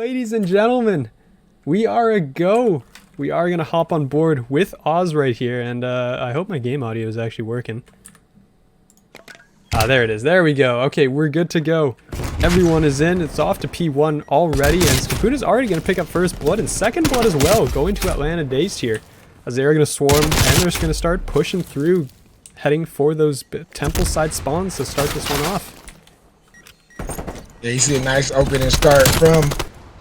Ladies and gentlemen, we are a go. We are going to hop on board with Oz right here, and I hope my game audio is actually working. Ah, there it is. There we go. Okay, we're good to go. Everyone is in. It's off to P1 already, and Skapuna's already going to pick up first blood and second blood as well, going to Atlanta Dazed here, as they are going to swarm, and they're just going to start pushing through, heading for those temple side spawns to start this one off. Yeah, you see a nice opening start from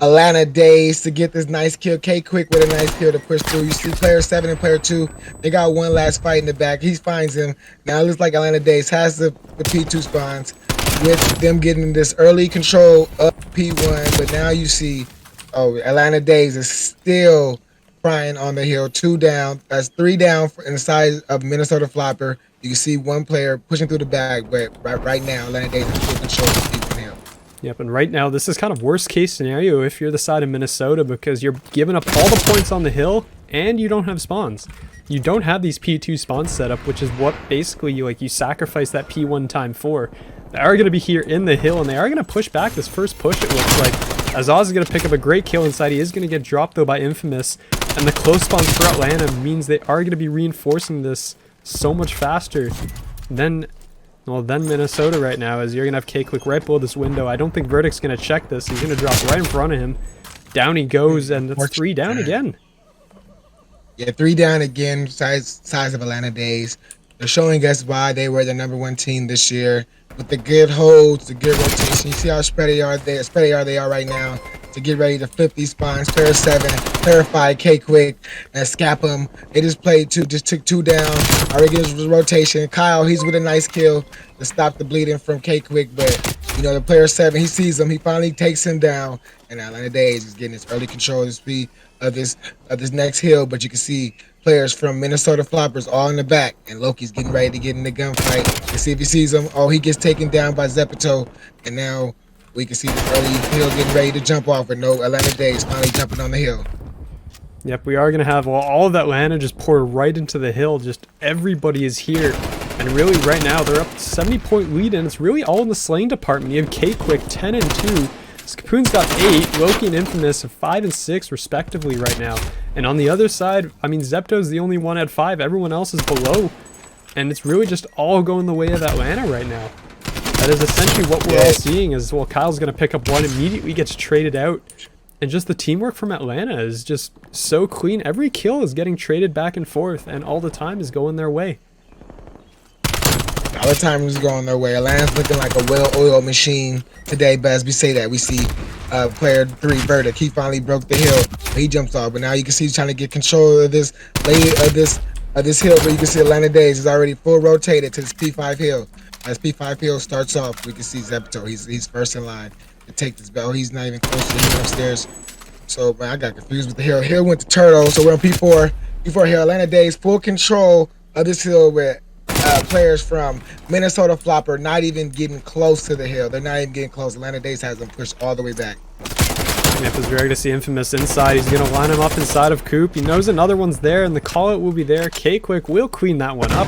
Atlanta Dazed to get this nice kill. K-Quick with a nice kill to push through. You see player 7 and player 2. They got one last fight in the back. He finds him. Now it looks like Atlanta Dazed has the P2 spawns with them getting this early control of P1. But now you see, Atlanta Dazed is still crying on the hill. 2 down. That's 3 down in the side of Minnesota Floppr. You can see one player pushing through the back, but right now Atlanta Dazed is full control of P1 hill. Yep, and right now this is kind of worst case scenario if you're the side of Minnesota, because you're giving up all the points on the hill and you don't have spawns. You don't have these P2 spawns set up, which is what basically you sacrifice that P1 time for. They are going to be here in the hill, and they are going to push back this first push, it looks like, as Oz is going to pick up a great kill inside. He is going to get dropped though by Infamous, and the close spawns for Atlanta means they are going to be reinforcing this so much faster than Minnesota right now, as you're going to have K-Quick right below this window. I don't think Verdict's going to check this. He's going to drop right in front of him. Down he goes, and it's 3 down again. Yeah, 3 down again, size of Atlanta Dazed. They're showing us why they were the #1 team this year. With the good holds, the good rotation. You see how spread they are right now to get ready to flip these spawns. Player 7, player 5, K-Quick, and Scap them. They just took 2 down. Already gives rotation. Kyle, he's with a nice kill to stop the bleeding from K-Quick, but you know, the player 7, he sees him, he finally takes him down, and Atlanta Dazed is getting his early control of the speed of this next hill. But you can see players from Minnesota Floppers all in the back, and Loki's getting ready to get in the gunfight. You see if he sees him. Oh, he gets taken down by Zepito, and now we can see the early hill getting ready to jump off, with no Atlanta Dazed finally jumping on the hill. Yep, we are going to have all of Atlanta just pour right into the hill. Just everybody is here. And really right now they're up 70-point lead, and it's really all in the slaying department. You have K-Quick 10 and 2. Skapoon's got 8. Loki and Infamous 5 and 6 respectively right now. And on the other side, I mean, Zepto's the only one at 5. Everyone else is below. And it's really just all going the way of Atlanta right now. That is essentially what we're all seeing, as well. Kyle's going to pick up one, immediately gets traded out. And just the teamwork from Atlanta is just so clean. Every kill is getting traded back and forth, and all the time is going their way. All the time is going their way. Atlanta's looking like a well-oiled machine today, but as we say that, we see player 3, Verdict. He finally broke the hill. He jumps off, but now you can see he's trying to get control of this hill, but you can see Atlanta Dazed is already full rotated to this P5 hill. As P5 hill starts off, we can see Zepto. He's first in line to take this bell. He's not even close to him upstairs. So, man, I got confused with the hill. Hill went to Turtle, so we're on P4. P4 hill. Atlanta Dazed full control of this hill with players from Minnesota Floppr not even getting close to the hill. They're not even getting close. Atlanta Dazed has them pushed all the way back. Yep, as we're going to see Infamous inside. He's going to line him up inside of Coop. He knows another one's there, and the call-out will be there. K-Quick will clean that one up.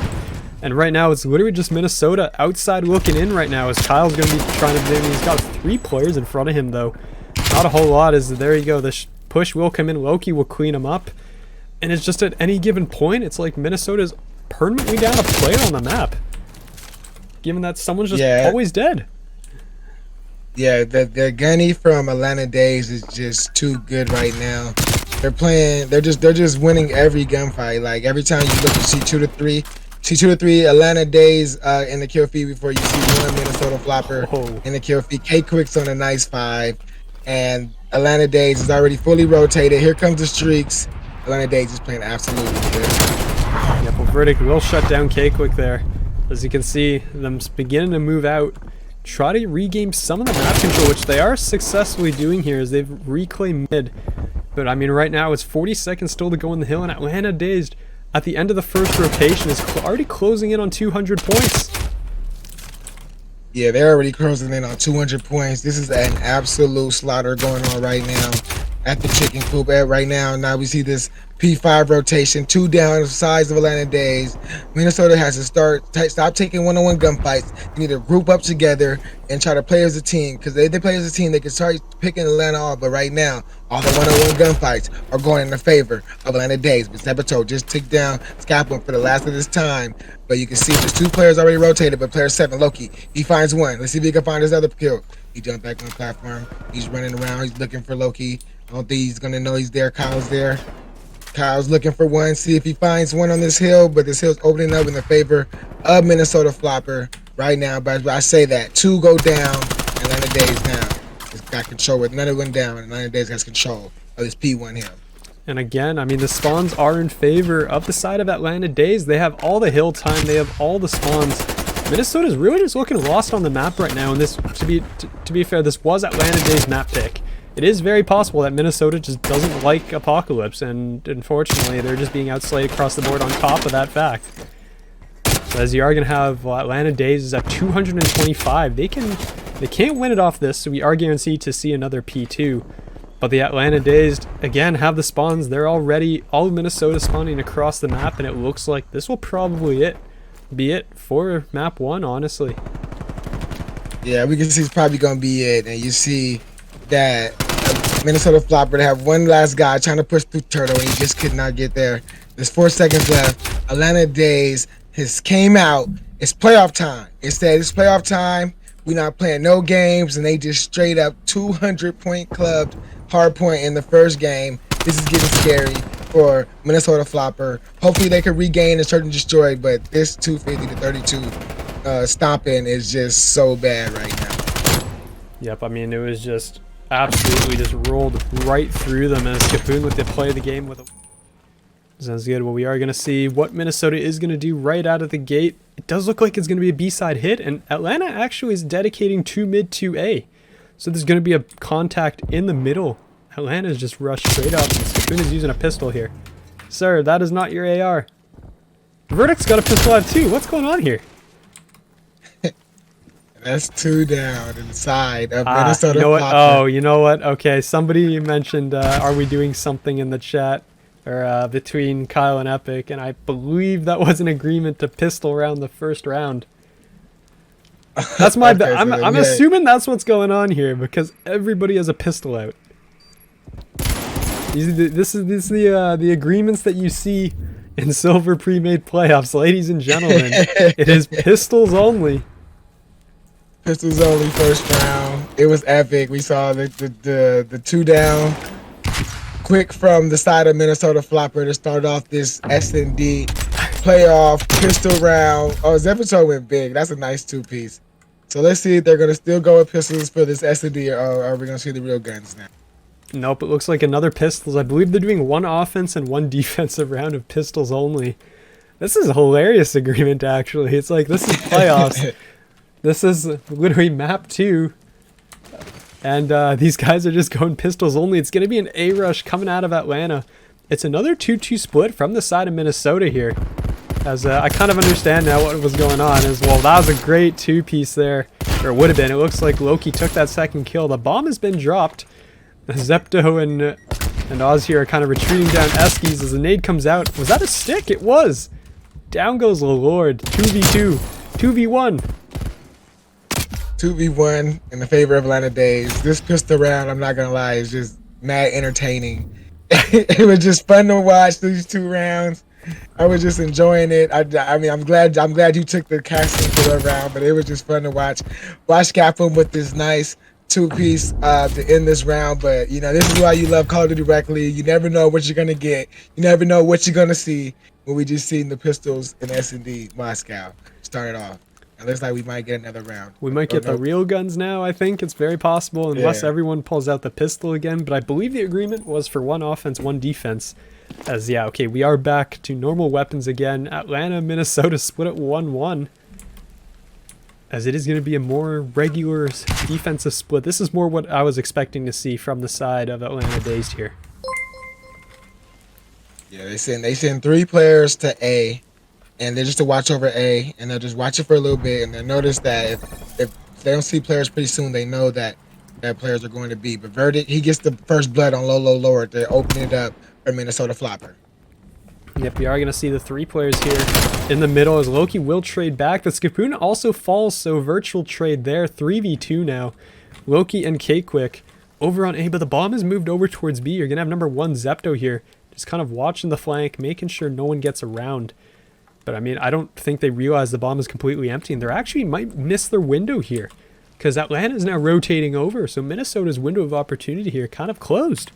And right now, it's literally just Minnesota outside looking in right now, as Kyle's going to be trying to do. He's got 3 players in front of him, though. Not a whole lot. As there you go. The push will come in. Loki will clean him up. And it's just at any given point, it's like Minnesota's permanently down a player on the map, given that someone's just always dead. Yeah, the gunny from Atlanta Dazed is just too good right now. They're just winning every gunfight. Like every time you look, you see 2 to 3. See 2 to 3 Atlanta Dazed in the kill feed before you see 1 Minnesota Floppr in the kill feed. K-Quick's on a nice 5, and Atlanta Dazed is already fully rotated. Here comes the streaks. Atlanta Dazed is playing absolutely good. Yep, well, Verdict will shut down K-Quick there. As you can see, them beginning to move out, try to regain some of the map control, which they are successfully doing here as they've reclaimed mid. But I mean, right now it's 40 seconds still to go in the hill, and Atlanta Dazed at the end of the first rotation is already closing in on 200 points. Yeah, they're already closing in on 200 points. This is an absolute slaughter going on right now at the chicken coop. Right now we see this P5 rotation, 2 down, size of Atlanta Dazed. Minnesota has to stop taking one-on-one gunfights. They need to group up together and try to play as a team. Because if they play as a team, they can start picking Atlanta off. But right now, all the one-on-one gunfights are going in the favor of Atlanta Dazed. But Zebato just took down Scalpel for the last of this time. But you can see there's 2 players already rotated, but player 7, Loki, he finds 1. Let's see if he can find his other kill. He jumped back on the platform. He's running around. He's looking for Loki. I don't think he's going to know he's there. Kyle's there. Kyle's looking for 1. See if he finds 1 on this hill, but this hill's opening up in the favor of Minnesota Floppr right now. But I say that 2 go down, Atlanta Dazed now has got control with another one down, and Atlanta Dazed has control of this P1 hill. And again, I mean, the spawns are in favor of the side of Atlanta Dazed. They have all the hill time. They have all the spawns. Minnesota's really just looking lost on the map right now. And this, to be fair, this was Atlanta Dazed map pick. It is very possible that Minnesota just doesn't like Apocalypse, and unfortunately, they're just being outslayed across the board on top of that fact. So as you are going to have Atlanta Dazed is at 225. They can't win it off this, so we are guaranteed to see another P2. But the Atlanta Dazed, again, have the spawns. They're already all Minnesota spawning across the map, and it looks like this will probably be it for map 1, honestly. Yeah, we can see it's probably going to be it. And you see that Minnesota Floppr, they have one last guy trying to push through Turtle, and he just could not get there. There's 4 seconds left. Atlanta Dazed has came out. It's playoff time. It said it's playoff time. We're not playing no games, and they just straight up 200-point clubbed Hardpoint in the first game. This is getting scary for Minnesota Floppr. Hopefully they can regain and search and destroy, but this 250 to 32 stomping is just so bad right now. Yep, I mean, it was just absolutely just rolled right through them as Capoon with the play of the game with a... Sounds good. Well, we are going to see what Minnesota is going to do right out of the gate. It does look like it's going to be a B-side hit, and Atlanta actually is dedicating to mid to A. So there's going to be a contact in the middle. Atlanta's just rushed straight up, and Capoon is using a pistol here. Sir, that is not your AR. Verdict's got a pistol out too. What's going on here? That's 2 down inside of Minnesota you know what? Floppr. Oh, you know what? Okay, somebody mentioned, are we doing something in the chat? Or between Kyle and Epic, and I believe that was an agreement to pistol round the first round. That's my Okay, I'm assuming that's what's going on here, because everybody has a pistol out. This is the agreements that you see in Silver Premade playoffs, ladies and gentlemen. It is pistols only. Pistols only first round. It was epic. We saw the 2 down. Quick from the side of Minnesota Floppr to start off this S&D playoff pistol round. Oh, Zebato went big. That's a nice 2-piece. So let's see if they're going to still go with pistols for this S&D, or are we going to see the real guns now? Nope, it looks like another pistols. I believe they're doing 1 offense and 1 defensive round of pistols only. This is a hilarious agreement, actually. It's like, this is playoffs. This is literally map 2. And these guys are just going pistols only. It's going to be an A-rush coming out of Atlanta. It's another 2-2 split from the side of Minnesota here. As I kind of understand now what was going on as well. That was a great 2-piece there. Or it would have been. It looks like Loki took that second kill. The bomb has been dropped. Zepto and Oz here are kind of retreating down Eskies as the nade comes out. Was that a stick? It was. Down goes the Lord. 2v2. 2v1. 2v1 in the favor of Atlanta Dazed. This pistol round, I'm not gonna lie, is just mad entertaining. It was just fun to watch these 2 rounds. I was just enjoying it. I mean, I'm glad you took the casting for that round, but it was just fun to watch. Watch Capum with this nice 2-piece to end this round. But you know, this is why you love Call of Duty directly. You never know what you're gonna get. You never know what you're gonna see. When we just seen the pistols in S&D Moscow started off. It looks like we might get another round. We might get the real guns now, I think. It's very possible, unless everyone pulls out the pistol again. But I believe the agreement was for 1 offense, 1 defense. As, yeah, okay, we are back to normal weapons again. Atlanta, Minnesota split at 1-1. As it is going to be a more regular defensive split. This is more what I was expecting to see from the side of Atlanta Dazed here. Yeah, they send 3 players to A. And they're just to watch over A, and they'll just watch it for a little bit, and they'll notice that if they don't see players pretty soon, they know that players are going to B. But Verdict, he gets the first blood on lower to open it up for Minnesota Floppr. Yep, we are going to see the 3 players here in the middle as Loki will trade back. But Skapoon also falls, so virtual trade there. 3v2 now. Loki and K-Quick over on A, but the bomb has moved over towards B. You're going to have number 1 Zepto here, just kind of watching the flank, making sure no one gets around. But I mean, I don't think they realize the bomb is completely empty, and they actually might miss their window here because Atlanta is now rotating over. So Minnesota's window of opportunity here kind of closed.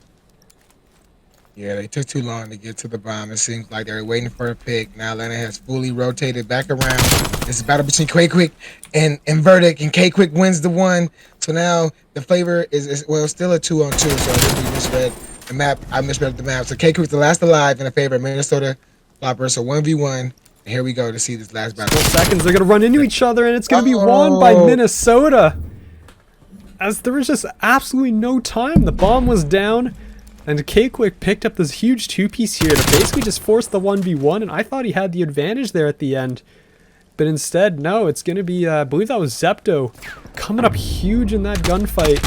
Yeah, they took too long to get to the bomb. It seems like they're waiting for a pick. Now Atlanta has fully rotated back around. It's a battle between K-Quick and Verdict, and K-Quick wins the 1. So now the flavor is well, still a 2-on-2. So I guess we misread the map. I misread the map. So K-Quick's the last alive in the favor of Minnesota Floppr. So 1v1. And here we go to see this last battle. 4 seconds, they're going to run into each other, and it's going to be won by Minnesota. As there was just absolutely no time. The bomb was down. And K-Quick picked up this huge 2-piece here to basically just force the 1v1, and I thought he had the advantage there at the end. But instead, no, it's going to be, I believe that was Zepto, coming up huge in that gunfight,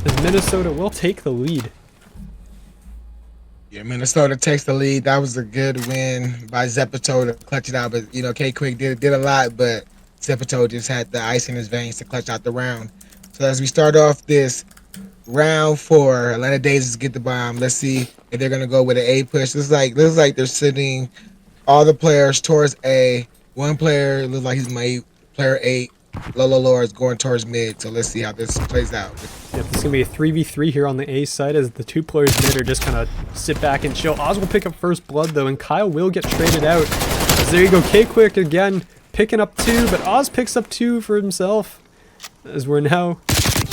as Minnesota will take the lead. Yeah, Minnesota takes the lead. That was a good win by Zepto to clutch it out. But, you know, K-Quick did a lot, but Zepto just had the ice in his veins to clutch out the round. So as we start off this round 4, Atlanta Dazed get the bomb. Let's see if they're gonna go with an A push. Looks like they're sending all the players towards A. One player looks like he's my player 8. Lolo Lore is going towards mid. So let's see how this plays out. Yep, this is gonna be a 3v3 here on the A side as the 2 players mid are just kind of sit back and chill. Oz will pick up first blood though, and Kyle will get traded out. As there you go, K-Quick again picking up 2, but Oz picks up 2 for himself. As we're now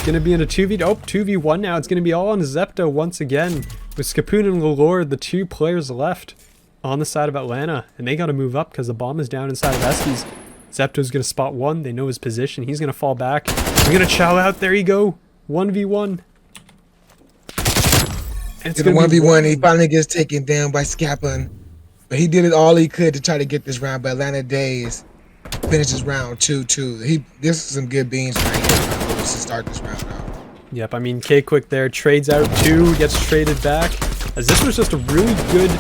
going to be in a 2v1 now. It's going to be all on Zepto once again. With Skapoon and Lord, the 2 players left on the side of Atlanta. And they got to move up because the bomb is down inside of Eskies. Zepto's going to spot 1. They know his position. He's going to fall back. They're going to chow out. There you go. 1v1. It's a 1v1. He finally gets taken down by Skapun. But he did it all he could to try to get this round. But Atlanta Dazed finishes round 2-2. This is some good beans right here. To start this round out. Yep, I mean K-Quick there trades out 2, gets traded back. As this was just a really good,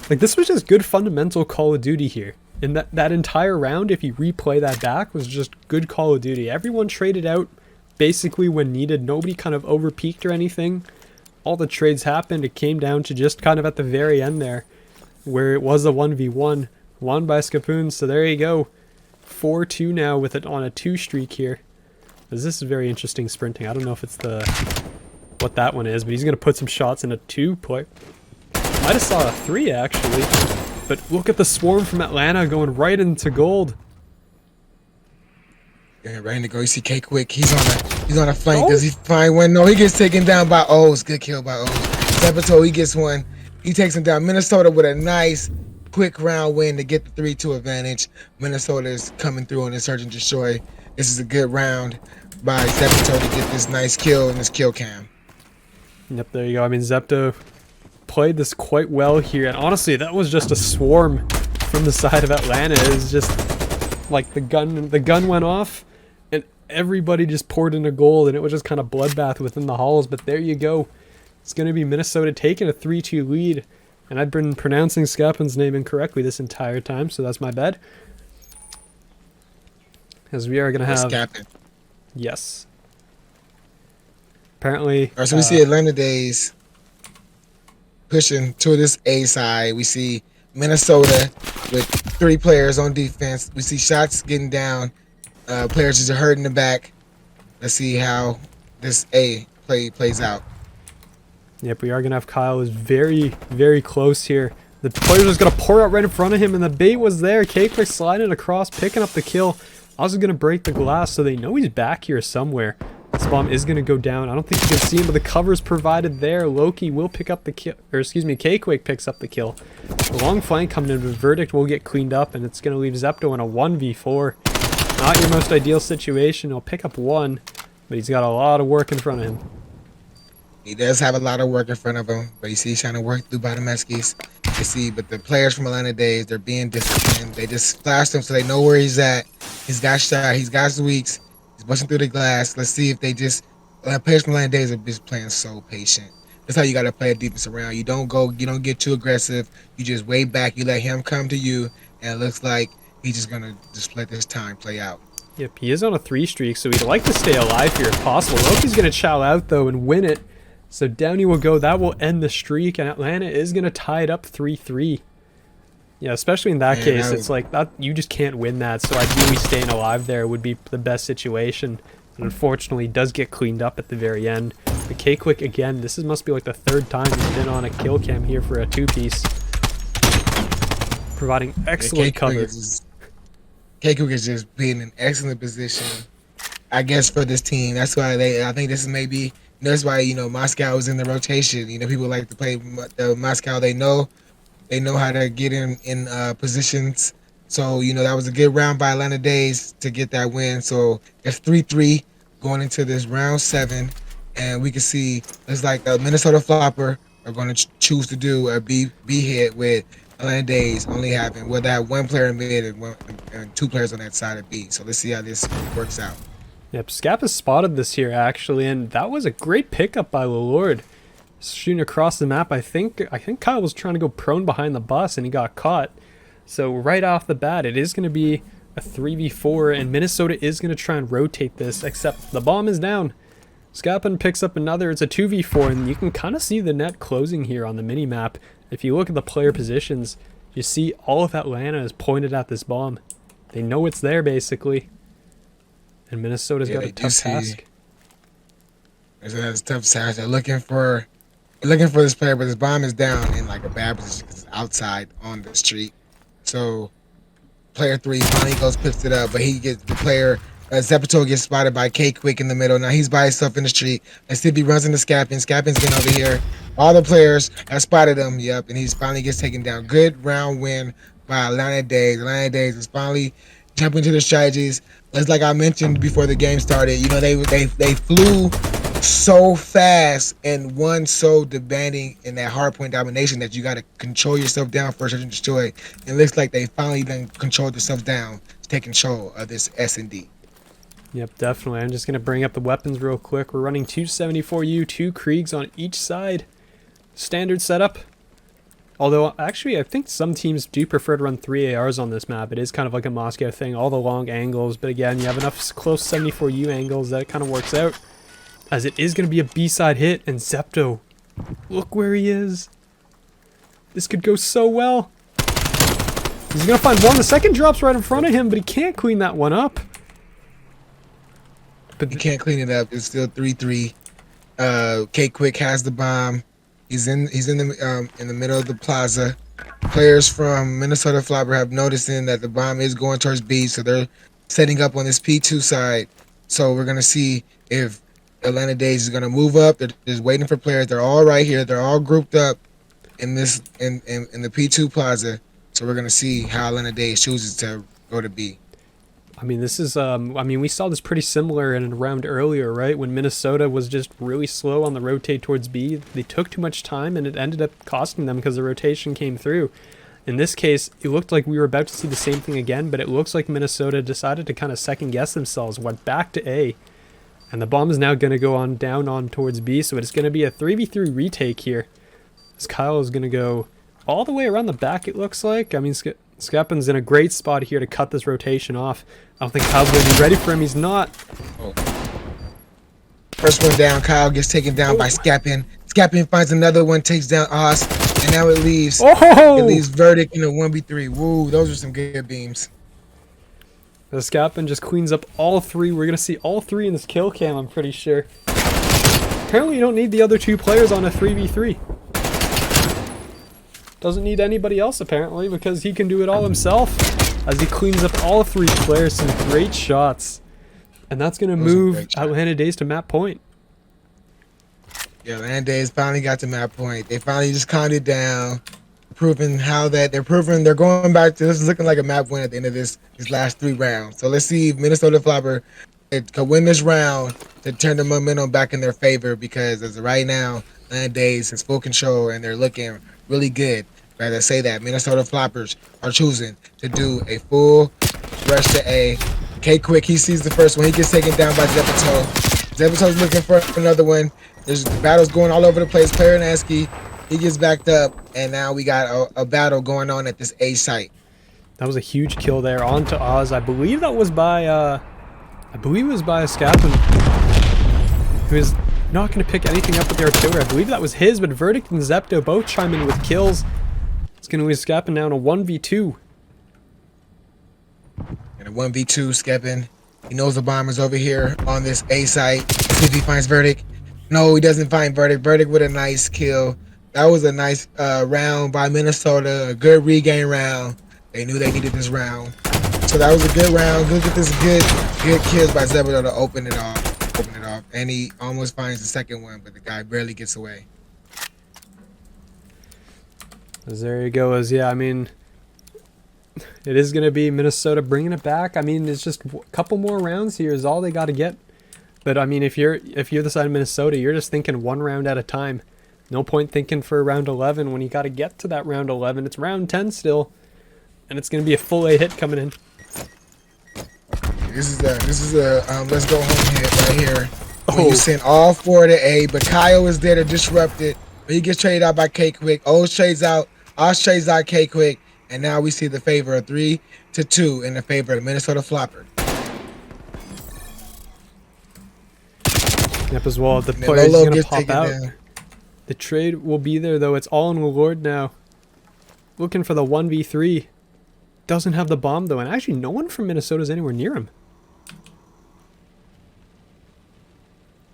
this was just good fundamental Call of Duty here. And that entire round, if you replay that back, was just good Call of Duty. Everyone traded out basically when needed. Nobody kind of overpeaked or anything. All the trades happened. It came down to just kind of at the very end there, where it was a 1v1, won by Skapoon. So there you go, 4-2 now with it on a 2 streak here. This is very interesting sprinting. I don't know if it's what that one is, but he's going to put some shots in a 2 play. Might have saw a 3 actually. But look at the swarm from Atlanta going right into gold. Yeah, right into go. You see K-Quick. He's on a flank. Does he find one? No, he gets taken down by O's. Good kill by O's. Zepto, he gets one. He takes him down. Minnesota with a nice quick round win to get the 3-2 advantage. Minnesota is coming through on the Search and Destroy. This is a good round by Zepto to get this nice kill in this kill cam. Yep, there you go. I mean, Zepto played this quite well here. And honestly, that was just a swarm from the side of Atlanta. It was just like the gun went off and everybody just poured into gold. And it was just kind of bloodbath within the halls. But there you go. It's going to be Minnesota taking a 3-2 lead. And I've been pronouncing Skapun's name incorrectly this entire time. So that's my bad. As we are going to have... Skapun. Yes. Apparently... All right, so we see Atlanta Dazed pushing to this A side. We see Minnesota with 3 players on defense. We see shots getting down. Players just hurt in the back. Let's see how this A plays out. Yep, we are going to have Kyle is very, very close here. The player's just going to pour out right in front of him, and the bait was there. K-Quick sliding across, picking up the kill. Also going to break the glass, so they know he's back here somewhere. This bomb is going to go down. I don't think you can see him, but the cover's provided there. Loki will pick up the kill, or excuse me, K-Quick picks up the kill. The long flank coming in, but Verdict will get cleaned up, and it's going to leave Zepto in a 1v4. Not your most ideal situation. He'll pick up 1, but he's got a lot of work in front of him. He does have a lot of work in front of him, but you see he's trying to work through bottom Eskies. You see, but the players from Atlanta Dazed, they're being disciplined. They just flashed him so they know where he's at. He's got shot. He's got his weeks. He's busting through the glass. Let's see if they just... players from Atlanta Dazed are just playing so patient. That's how you got to play a defensive round. You don't get too aggressive. You just wait back. You let him come to you, and it looks like he's just gonna just let this time play out. Yep, he is on a 3 streak, so he'd like to stay alive here if possible. Loki's going to chow out, though, and win it. So down he will go. That will end the streak, and Atlanta is going to tie it up 3-3. Yeah, especially in that case, it's like that you just can't win that. So ideally staying alive there would be the best situation. And unfortunately, it does get cleaned up at the very end. But K-Quick, again, this must be like the 3rd time he's been on a kill cam here for a 2-piece. Providing excellent cover. K-Quick is just being in an excellent position, I guess, for this team. That's why I think this is maybe, that's why, Moscow is in the rotation. People like to play the Moscow. They know how to get in positions. So, that was a good round by Atlanta Dazed to get that win. So it's 3-3 going into this round 7. And we can see it's like the Minnesota Floppr are going to choose to do a B hit with Atlanta Dazed only having, they have 1 player in mid and 2 players on that side of B. So let's see how this works out. Yep, Scap has spotted this here, actually, and that was a great pickup by Lord. Shooting across the map, I think Kyle was trying to go prone behind the bus, and he got caught. So right off the bat, it is going to be a 3v4, and Minnesota is going to try and rotate this, except the bomb is down. Scapin picks up another. It's a 2v4, and you can kind of see the net closing here on the mini-map. If you look at the player positions, you see all of Atlanta is pointed at this bomb. They know it's there, basically. And Minnesota's got a tough task. Minnesota has a tough task. They're looking for this player, but this bomb is down in like a bad position because it's outside on the street. So player 3 finally goes, picks it up, but he gets the player. Zepato gets spotted by K-Quick in the middle. Now he's by himself in the street. And Sippy runs into Scapin. Scapin's getting over here. All the players have spotted him. Yep, and he finally gets taken down. Good round win by Atlanta Dazed. Atlanta Dazed is finally jumping to the strategies. It's like I mentioned before the game started. They flew so fast and won so demanding in that hardpoint domination that you got to control yourself down for search and destroy. It looks like they finally then controlled themselves down to take control of this S&D. Yep, definitely. I'm just going to bring up the weapons real quick. We're running 274U, 2 Kriegs on each side. Standard setup. Although, actually, I think some teams do prefer to run 3 ARs on this map. It is kind of like a Moscow thing, all the long angles. But again, you have enough close 74U angles that it kind of works out. As it is going to be a B-side hit, and Zepto, look where he is. This could go so well. He's going to find one. The second drop's right in front of him, but he can't clean that one up. But he can't clean it up. It's still 3-3. K-Quick has the bomb. He's in the middle of the plaza. Players from Minnesota Floppr have noticing that the bomb is going towards B, so they're setting up on this P2 side. So we're gonna see if Atlanta Dazed is gonna move up. They're just waiting for players. They're all right here. They're all grouped up in the P2 plaza. So we're gonna see how Atlanta Dazed chooses to go to B. I mean, this is, we saw this pretty similar in a round earlier, right? When Minnesota was just really slow on the rotate towards B. They took too much time, and it ended up costing them because the rotation came through. In this case, it looked like we were about to see the same thing again, but it looks like Minnesota decided to kind of second-guess themselves, went back to A. And the bomb is now going to go on down on towards B, so it's going to be a 3v3 retake here. As Kyle is going to go all the way around the back, it looks like. I mean, Scapin's in a great spot here to cut this rotation off. I don't think Kyle's going to be ready for him. He's not. Oh. First one down. Kyle gets taken down by Scapin. Scapin finds another one, takes down Oz, and now it leaves. Oh! It leaves Verdict in a 1v3. Woo, those are some good beams. The Scapin just cleans up all 3. We're going to see all 3 in this kill cam, I'm pretty sure. Apparently you don't need the other 2 players on a 3v3. Doesn't need anybody else, apparently, because he can do it all himself. As he cleans up all 3 players, some great shots. And that's going to move Atlanta Dazed to map point. Yeah, Atlanta Dazed finally got to map point. They finally just calmed it down, proving how that they're going back to this is looking like a map win at the end of this last 3 rounds. So let's see if Minnesota Floppr could win this round to turn the momentum back in their favor, because as of right now, Atlanta Dazed has full control and they're looking really good. As I say that, Minnesota Floppers are choosing to do a full rush to A Quick, he sees the first one. He gets taken down by Zepito. Zepito's looking for another one. There's battles going all over the place. Player Nasky, he gets backed up, and now we got a battle going on at this A site. That was a huge kill there. On to Oz. I believe that was by a Scapin, who is not going to pick anything up with the artillery. I believe that was his, but Verdict and Zepto both chime in with kills. It's going to leave Scapin now in a 1v2. And a 1v2, Skepin. He knows the bomb is over here on this A site. See if he finds Verdict. No, he doesn't find Verdict. Verdict with a nice kill. That was a nice round by Minnesota. A good regain round. They knew they needed this round. So that was a good round. Look at this good kills by Zebito to open it off. And he almost finds the second one, but the guy barely gets away. As there he goes. Yeah, I mean, it is going to be Minnesota bringing it back. I mean, it's just a couple more rounds here is all they got to get. But I mean, if you're the side of Minnesota, you're just thinking one round at a time. No point thinking for round 11 when you got to get to that round 11. It's round 10 still, and it's going to be a full A hit coming in. This is a let's go home hit right here. When you send all four to A, but Kyle is there to disrupt it. But he gets traded out by Quick. O's trades out. Oz trades out Quick. And now we see the favor of 3-2 in the favor of Minnesota Floppr. Yep, as well. The player is going to pop out. Down. The trade will be there, though. It's all in the Lord now. Looking for the 1v3. Doesn't have the bomb, though. And actually, no one from Minnesota is anywhere near him.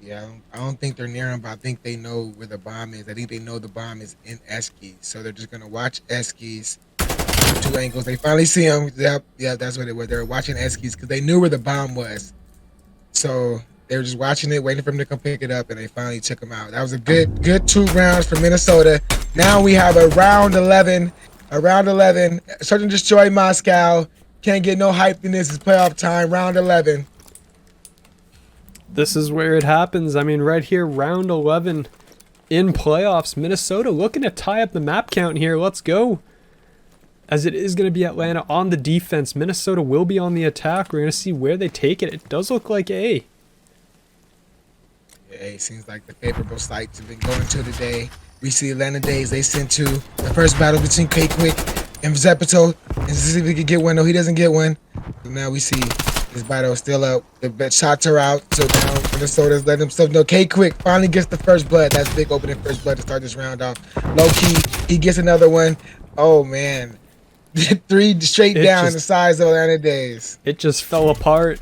Yeah, I don't think they're near him, but I think they know where the bomb is. I think they know the bomb is in Eskies. So they're just going to watch Eskies. Two angles. They finally see him. Yep, that's what it was. They were watching Eskies because they knew where the bomb was. So they were just watching it, waiting for him to come pick it up, and they finally took him out. That was a good 2 rounds for Minnesota. Now we have a round 11. Search and Destroy Moscow. Can't get no hype in this. It's playoff time. Round 11. This is where it happens. I mean, right here, round 11 in playoffs. Minnesota looking to tie up the map count here. Let's go. As it is going to be Atlanta on the defense. Minnesota will be on the attack. We're going to see where they take it. It does look like A. Yeah, it seems like the favorable sites have been going to today. We see Atlanta Dazed. They sent to the first battle between Quick and Zepito. And see if he can get one. No, he doesn't get one. So now we see this battle still up. The shots are out. So now Minnesota's letting himself know. Quick finally gets the first blood. That's big opening first blood to start this round off. Low key, he gets another one. Oh, man. 3 straight down the size of Atlanta Dazed. It just fell apart.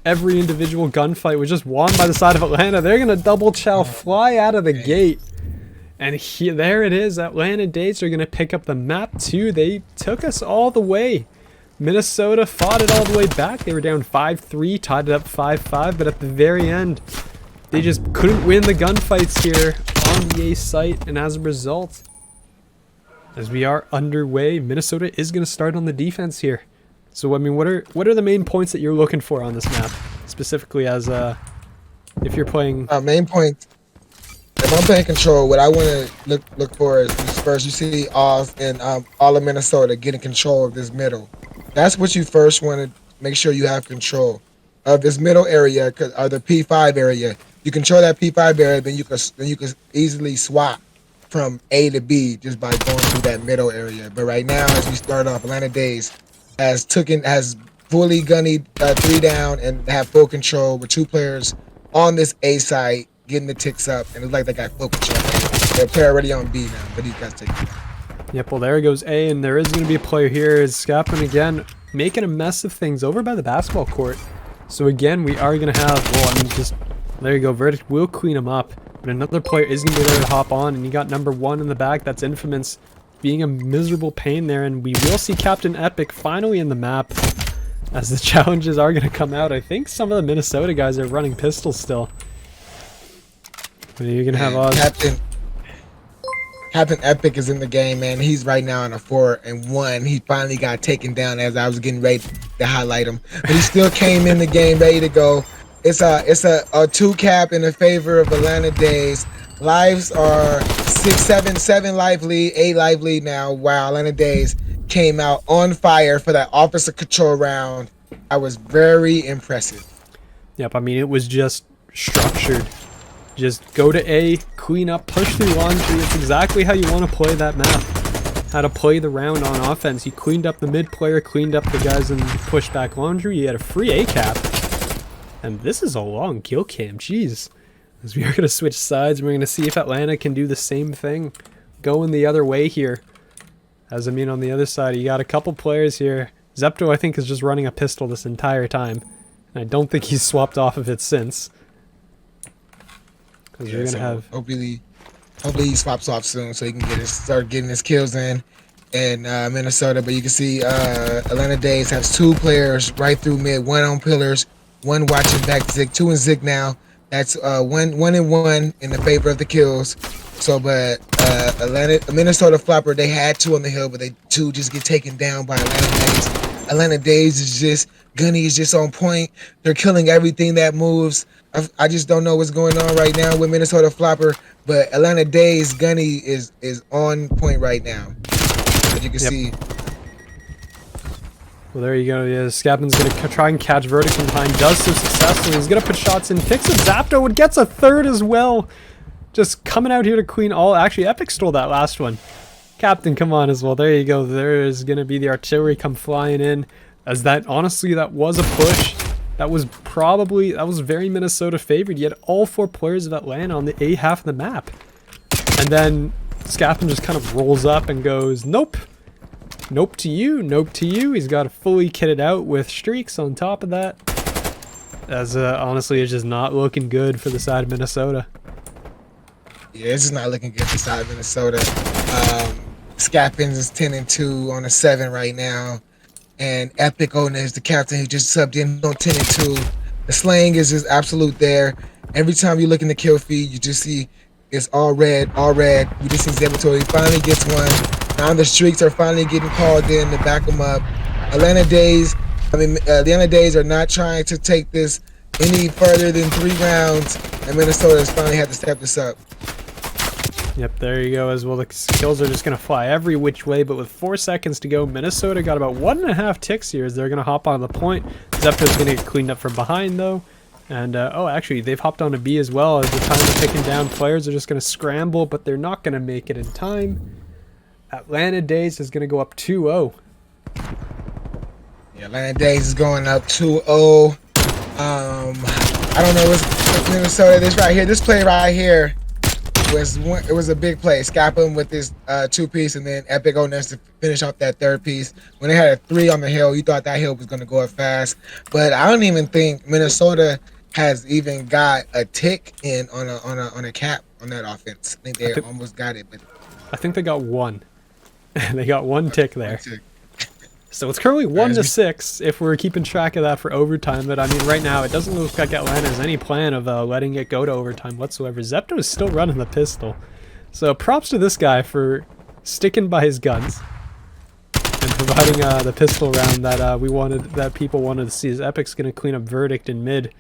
Every individual gunfight was just won by the side of Atlanta. They're going to double chow, fly out of the gate. And there it is. Atlanta Dazed are going to pick up the map too. They took us all the way. Minnesota fought it all the way back. They were down 5-3, tied it up 5-5. But at the very end, they just couldn't win the gunfights here on the A site. And as a result, as we are underway, Minnesota is going to start on the defense here. So, I mean, what are the main points that you're looking for on this map? Specifically as if you're playing... Main point. If I'm playing control, what I want to look for is first you see Oz and all of Minnesota getting control of this middle. That's what you first want to make sure you have control of this middle area, or the P5 area. You control that P5 area, then you can easily swap from A to B just by going through that middle area. But right now, as we start off, Atlanta Dazed has fully gunnied 3 down and have full control with 2 players on this A side getting the ticks up, and it's like they got full control. They're player already on B now, but these guys take it. Yep, well there goes A, and there is going to be a player here. Is Scapin again making a mess of things over by the basketball court. So again, we are going to have, well, I mean, just, there you go, Verdict will clean him up. But another player is going to be there to hop on, and you got number 1 in the back. That's Infamous being a miserable pain there, and we will see Captain Epic finally in the map as the challenges are going to come out. I think some of the Minnesota guys are running pistols still. But you're going to have Oz. Captain Epic is in the game, man. He's right now on a 4-1. He finally got taken down as I was getting ready to highlight him. But he still came in the game ready to go. It's a 2 cap in the favor of Atlanta Dazed. Lives are 7 life lead, 8 life lead now. Wow, Atlanta Dazed came out on fire for that officer control round. I was very impressive. Yep, I mean, it was just structured. Just go to A, clean up, push through laundry. It's exactly how you want to play that map. How to play the round on offense. You cleaned up the mid player, cleaned up the guys in pushback laundry. You had a free A cap. And this is a long kill cam, jeez. As we are going to switch sides, we're going to see if Atlanta can do the same thing. Going the other way here. As I mean, on the other side, you got a couple players here. Zepto, I think, is just running a pistol this entire time. And I don't think he's swapped off of it since. Because you're gonna have hopefully he swaps off soon so he can start getting his kills in Minnesota. But you can see Atlanta Dazed has 2 players right through mid, 1 on pillars, 1 watching back Zig, 2 in Zig now. That's 1 and 1 in the favor of the kills. So, but Minnesota Floppr, they had 2 on the hill, but they 2 just get taken down by Atlanta Dazed. Atlanta Dazed is just, Gunny is just on point. They're killing everything that moves. I just don't know what's going on right now with Minnesota Floppr, but Atlanta Dazed, Gunny is on point right now. As you can see. Well, there you go. Yeah, Scapman's going to try and catch Verdict from behind. Does so successfully. He's going to put shots in. Picks up Zapdo and gets a 3rd as well. Just coming out here to clean all. Actually, Epic stole that last one. Captain, come on as well. There you go. There is going to be the artillery come flying in. As that, honestly, that was a push. That was very Minnesota favored. You had all 4 players of Atlanta on the A half of the map. And then Scapman just kind of rolls up and goes, nope. Nope to you, nope to you. He's got it fully kitted out with streaks on top of that. As honestly, it's just not looking good for the side of Minnesota. Yeah, it's just not looking good for the side of Minnesota. Scapman is 10-2 on a 7 right now. And Epic Owner is the captain who just subbed in on 10-2. The slaying is just absolute there. Every time you look in the kill feed, you just see it's all red, all red. You just see Zebatory finally gets one. Now the streaks are finally getting called in to back them up. Atlanta Dazed are not trying to take this any further than 3 rounds, and Minnesota has finally had to step this up. Yep, there you go as well. The kills are just going to fly every which way, but with 4 seconds to go, Minnesota got about 1.5 ticks here as they're going to hop on the point. Zepto's going to get cleaned up from behind, though. And, oh, actually, they've hopped onto B as well. As the time is ticking down, players are just going to scramble, but they're not going to make it in time. Atlanta Dazed is going to go up 2-0. Yeah, Atlanta Dazed is going up 2-0. I don't know what's Minnesota. This play right here. It was a big play. Scapman with this 2-piece, and then Epic Onus to finish off that 3rd piece. When they had a 3 on the hill, you thought that hill was going to go up fast. But I don't even think Minnesota has even got a tick in on a cap on that offense. I think they almost got it, but I think they got 1. They got 1 tick there. So it's currently 1-6 if we're keeping track of that for overtime. But I mean, right now it doesn't look like Atlanta has any plan of letting it go to overtime whatsoever. Zepto is still running the pistol. So props to this guy for sticking by his guns and providing the pistol round that people wanted to see. As Epic's going to clean up Verdict in mid.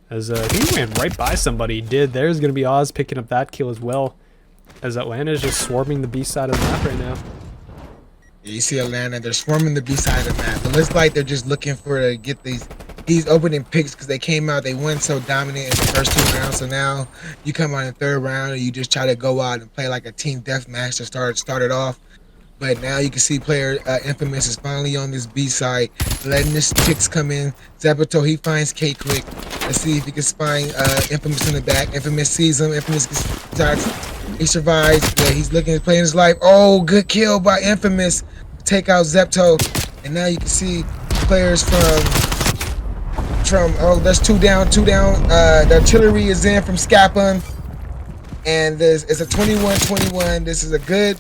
As he ran right by somebody. He did. There's going to be Oz picking up that kill as well. As Atlanta is just swarming the B side of the map right now. You see Atlanta, they're swarming the B side of the map. It looks like they're just looking to get these opening picks because they came out, they went so dominant in the first 2 rounds. So now you come out in the 3rd round and you just try to go out and play like a team deathmatch to start it off. But now you can see player Infamous is finally on this B side, letting his picks come in. Zabato, he finds K quick. Let's see if he can find Infamous in the back. Infamous sees him. Infamous gets shots. He survives. Yeah, he's looking at playing his life. Oh, good kill by Infamous. Take out Zepto. And now you can see players from that's 2 down. The artillery is in from Scapman. And it's a 21-21. This is a good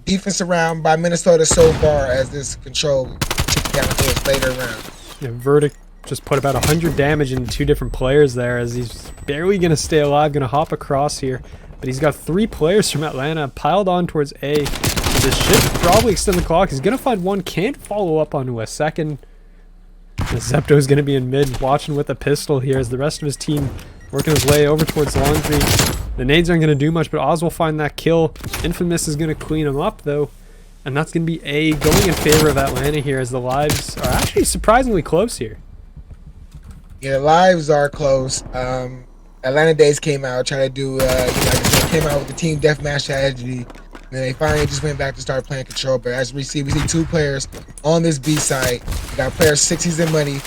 defense around by Minnesota so far as this control took down to its later round. Yeah, Verdict just put about 100 damage into 2 different players there as he's barely going to stay alive, going to hop across here. But he's got 3 players from Atlanta piled on towards A. This should probably extend the clock. He's going to find one, can't follow up onto a second. Zepto is going to be in mid, watching with a pistol here as the rest of his team working his way over towards laundry. The nades aren't going to do much, but Oz will find that kill. Infamous is going to clean him up, though. And that's going to be A going in favor of Atlanta here, as the lives are actually surprisingly close here. Yeah, the lives are close. Atlanta Dazed came out, tried to do, like I said, came out with the team deathmatch strategy. And then they finally just went back to start playing control. But as we see two players on this B side. We got player 6, he's in money.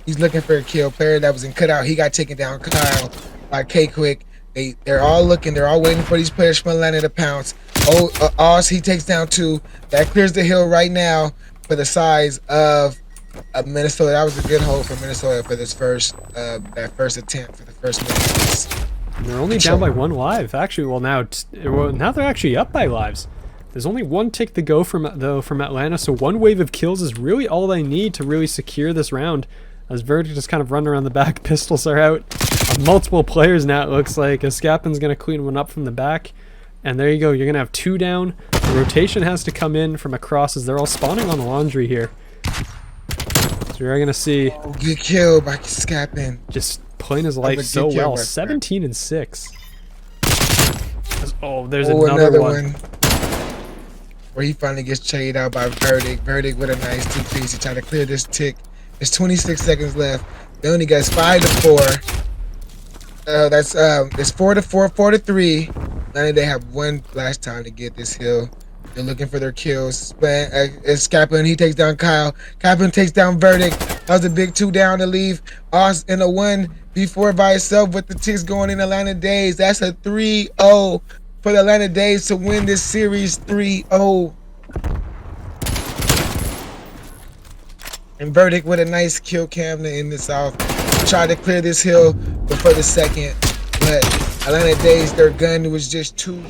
He's looking for a kill. Player that was in cutout, he got taken down. Kyle by K Quick. They're all looking. They're all waiting for these players from Atlanta to pounce. Oz, he takes down 2. That clears the hill right now for the size of Minnesota. That was a good hold for Minnesota for this first attempt for the first minutes. And they're only down by 1 live. Actually, well now they're actually up by lives. There's only 1 tick to go from Atlanta, so 1 wave of kills is really all they need to really secure this round. As Verdict just kind of running around the back, pistols are out. Multiple players now, it looks like. Escapin's going to clean one up from the back. And there you go, you're going to have 2 down. The rotation has to come in from across as they're all spawning on the laundry here. So you're going to see... Oh, good kill by Escapin. Just playing his life so well. 17 and 6. Oh, there's another one. Where he finally gets chased out by Verdict. Verdict with a nice 2-piece. He tried to clear this tick. There's 26 seconds left. They only got 5 to 4. It's 4 to 4, 4 to 3. Now they have 1 last time to get this hill. They're looking for their kills. It's Kaplan. He takes down Kyle. Kaplan takes down Verdict. That was a big 2 down to leave Oz in a 1v4 by itself with the ticks going in Atlanta Dazed. That's a 3-0 for the Atlanta Dazed to win this series 3-0. And Verdict with a nice kill cam in the south. Tried to clear this hill before the second, but Atlanta Dazed, their gun was just too